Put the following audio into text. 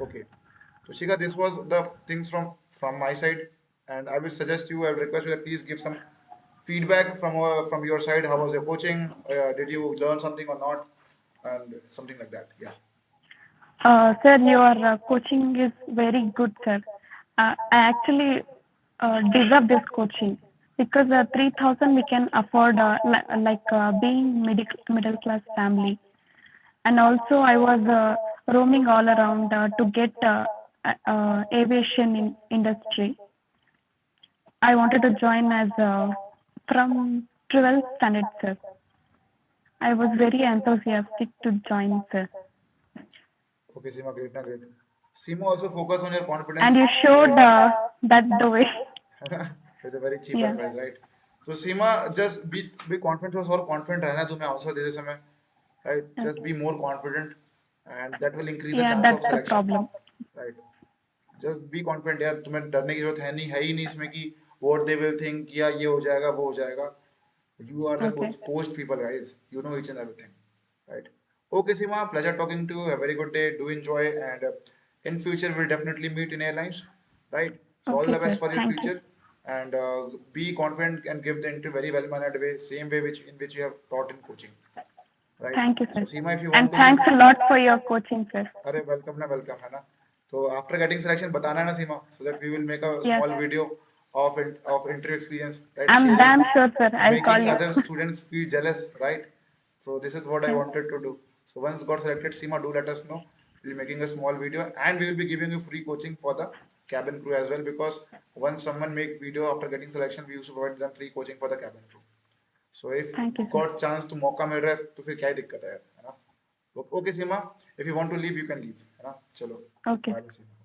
Okay. So Shika, this was the things from my side, and I will suggest you, I will request you that please give some feedback from your side. How was your coaching? Did you learn something or not? And something like that. Yeah. Sir, your coaching is very good, sir. I actually deserve this coaching because 3,000 we can afford, being middle class family. And also, I was roaming all around to get aviation industry. I wanted to join as from 12th standard, sir. I was very enthusiastic to join, sir. Okay, Seema, great, na great. Seema, also focus on your And confidence. you showed that the way. It's a very cheap Yeah. advice, right? So Seema, just be confident और confident रहना तुम्हें answer देते समय, right? Just be Okay. more confident, and that will increase the Yeah, chance of that's the selection, problem. right? Just be confident यार, तुम्हें डरने की जरूरत है ही नहीं इसमें कि what they will think या ये हो जाएगा वो हो जाएगा. You are the Okay. coached people, guys. You know each and everything, right? Okay, Seema, pleasure talking to you. Have a very good day. Do enjoy, and in future we'll definitely meet in airlines, right? So all Okay, the sir. best for your Thank you. future, and be confident and give the interview very well mannered way, same way which in which you have taught in coaching, right? Thank you, So sir. Seema, if you And want to leave, thanks a lot for your coaching, sir. अरे welcome है ना. So after getting selection, बताना है ना Seema, so that we will make a Yes. small video of interview experience, right? I'm Sharing, damn sure, sir. I'll call making you. other students feel jealous, right? So this is what I Yes. wanted to do. So once got selected, Seema, do let us know. We'll be making a small video, and we will be giving you free coaching for the cabin crew as well, because once someone make video after getting selection, we used to provide them free coaching for the cabin crew. So if Thank you, sir. got chance to मौका मिल रहा है तो फिर क्या ही दिक्कत है यार, है ना? Okay, Seema, if you want to leave, you can leave, है ना? चलो, Okay. bye, Seema.